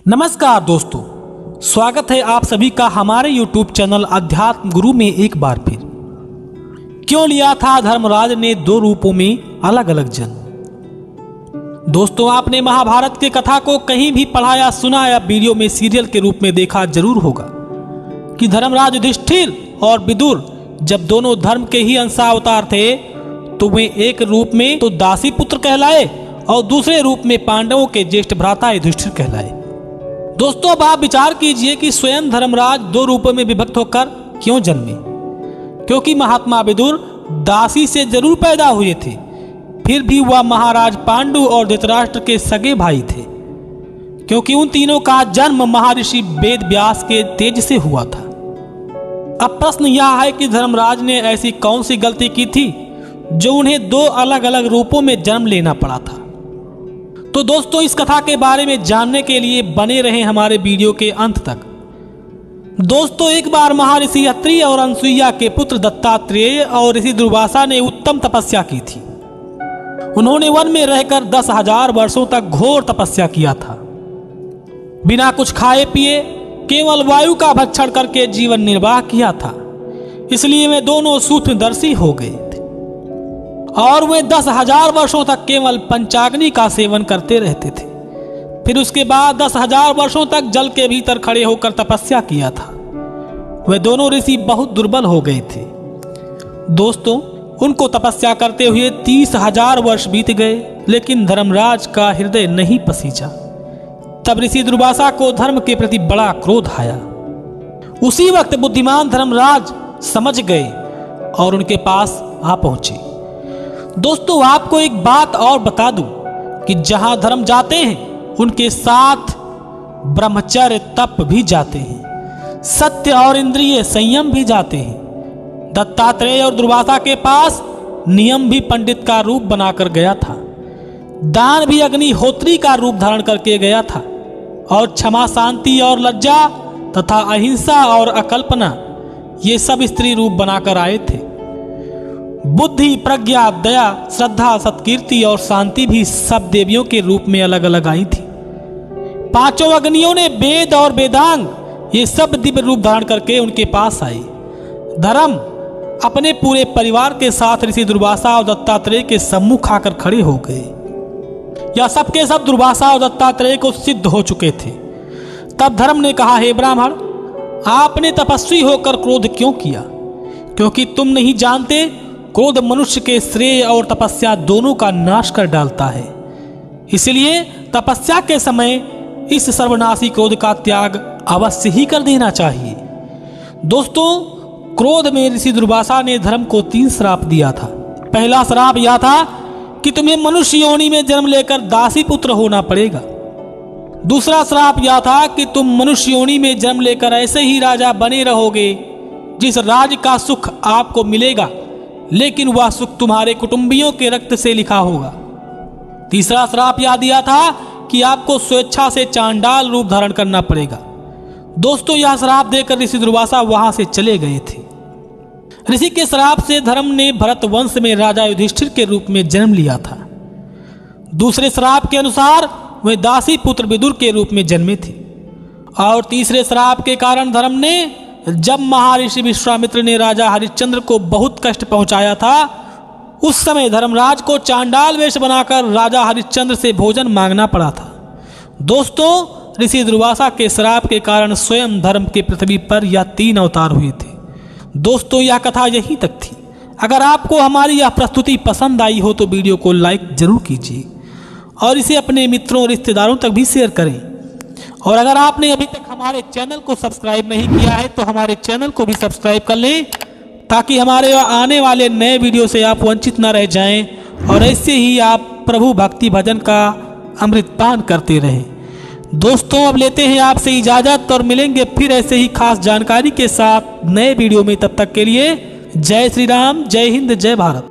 नमस्कार दोस्तों, स्वागत है आप सभी का हमारे YouTube चैनल अध्यात्म गुरु में एक बार फिर। क्यों लिया था धर्मराज ने दो रूपों में अलग अलग जन्म। दोस्तों, आपने महाभारत की कथा को कहीं भी पढ़ा या सुना या वीडियो में सीरियल के रूप में देखा जरूर होगा कि धर्मराज युधिष्ठिर और विदुर जब दोनों धर्म के ही अंशावतार थे तो वे एक रूप में तो दासी पुत्र कहलाए और दूसरे रूप में पांडवों के ज्येष्ठ भ्राता युधिष्ठिर कहलाए। दोस्तों, अब आप विचार कीजिए कि स्वयं धर्मराज दो रूपों में विभक्त होकर क्यों जन्मे। क्योंकि महात्मा विदुर दासी से जरूर पैदा हुए थे, फिर भी वह महाराज पांडु और धृतराष्ट्र के सगे भाई थे, क्योंकि उन तीनों का जन्म महर्षि वेद व्यास के तेज से हुआ था। अब प्रश्न यह है कि धर्मराज ने ऐसी कौन सी गलती की थी जो उन्हें दो अलग अलग रूपों में जन्म लेना पड़ा था। तो दोस्तों, इस कथा के बारे में जानने के लिए बने रहें हमारे वीडियो के अंत तक। दोस्तों, एक बार महर्षि अत्रि और अनसुईया के पुत्र दत्तात्रेय और ऋषि दुर्वासा ने उत्तम तपस्या की थी। उन्होंने वन में रहकर 10,000 वर्षों तक घोर तपस्या किया था। बिना कुछ खाए पिए केवल वायु का भक्षण करके जीवन निर्वाह किया था। इसलिए वे दोनों सूक्ष्मदर्शी हो गए थे और वे 10,000 वर्षों तक केवल पंचाग्नि का सेवन करते रहते थे। फिर उसके बाद 10,000 वर्षों तक जल के भीतर खड़े होकर तपस्या किया था। वे दोनों ऋषि बहुत दुर्बल हो गए थे। दोस्तों, उनको तपस्या करते हुए 30,000 वर्ष बीत गए, लेकिन धर्मराज का हृदय नहीं पसीजा। तब ऋषि दुर्वासा को धर्म के प्रति बड़ा क्रोध आया। उसी वक्त बुद्धिमान धर्मराज समझ गए और उनके पास आ पहुंचे। दोस्तों, आपको एक बात और बता दूं कि जहां धर्म जाते हैं उनके साथ ब्रह्मचर्य तप भी जाते हैं, सत्य और इंद्रिय संयम भी जाते हैं। दत्तात्रेय और दुर्वासा के पास नियम भी पंडित का रूप बनाकर गया था, दान भी अग्निहोत्री का रूप धारण करके गया था, और क्षमा, शांति और लज्जा तथा अहिंसा और अकल्पना ये सब स्त्री रूप बनाकर आए थे। बुद्धि, प्रज्ञा, दया, श्रद्धा, सत्कीर्ति और शांति भी सब देवियों के रूप में अलग अलग आई थी। पांचों अग्नियों ने वेद और वेदांग ये सब दिव्य रूप धारण करके उनके पास आए। धर्म अपने पूरे परिवार के साथ ऋषि दुर्वासा और दत्तात्रेय के सम्मुख आकर खड़े हो गए। यह सब के सब दुर्वासा और दत्तात्रेय को सिद्ध हो चुके थे। तब धर्म ने कहा, हे ब्राह्मण, आपने तपस्वी होकर क्रोध क्यों किया? क्योंकि तुम नहीं जानते क्रोध मनुष्य के श्रेय और तपस्या दोनों का नाश कर डालता है। इसलिए तपस्या के समय इस सर्वनाशी क्रोध का त्याग अवश्य ही कर देना चाहिए। दोस्तों, क्रोध में ऋषि दुर्वासा ने धर्म को 3 श्राप दिया था। पहला श्राप यह था कि तुम्हें मनुष्य योनि में जन्म लेकर दासी पुत्र होना पड़ेगा। दूसरा श्राप यह था कि तुम मनुष्य योनि में जन्म लेकर ऐसे ही राजा बने रहोगे जिस राज्य का सुख आपको मिलेगा, लेकिन वह सुख तुम्हारे कुटुंबियों के रक्त से लिखा होगा। तीसरा श्राप यह दिया था कि आपको स्वेच्छा से चांडाल रूप धारण करना पड़ेगा। दोस्तों, यह श्राप देकर ऋषि दुर्वासा वहां से चले गए थे। ऋषि के श्राप से धर्म ने भरत वंश में राजा युधिष्ठिर के रूप में जन्म लिया था। दूसरे श्राप के अनुसार वे दासी पुत्र विदुर के रूप में जन्मे थे। और तीसरे श्राप के कारण धर्म ने, जब महर्षि विश्वामित्र ने राजा हरिश्चंद्र को बहुत कष्ट पहुंचाया था, उस समय धर्मराज को चांडाल वेश बनाकर राजा हरिश्चंद्र से भोजन मांगना पड़ा था। दोस्तों, ऋषि दुर्वासा के श्राप के कारण स्वयं धर्म के पृथ्वी पर यह 3 अवतार हुए थे। दोस्तों, यह कथा यहीं तक थी। अगर आपको हमारी यह प्रस्तुति पसंद आई हो तो वीडियो को लाइक जरूर कीजिए और इसे अपने मित्रों और रिश्तेदारों तक भी शेयर करें। और अगर आपने अभी तक हमारे चैनल को सब्सक्राइब नहीं किया है तो हमारे चैनल को भी सब्सक्राइब कर लें, ताकि हमारे आने वाले नए वीडियो से आप वंचित न रह जाएं और ऐसे ही आप प्रभु भक्ति भजन का अमृतपान करते रहें। दोस्तों, अब लेते हैं आपसे इजाज़त और मिलेंगे फिर ऐसे ही खास जानकारी के साथ नए वीडियो में। तब तक के लिए जय श्री राम, जय हिंद, जय भारत।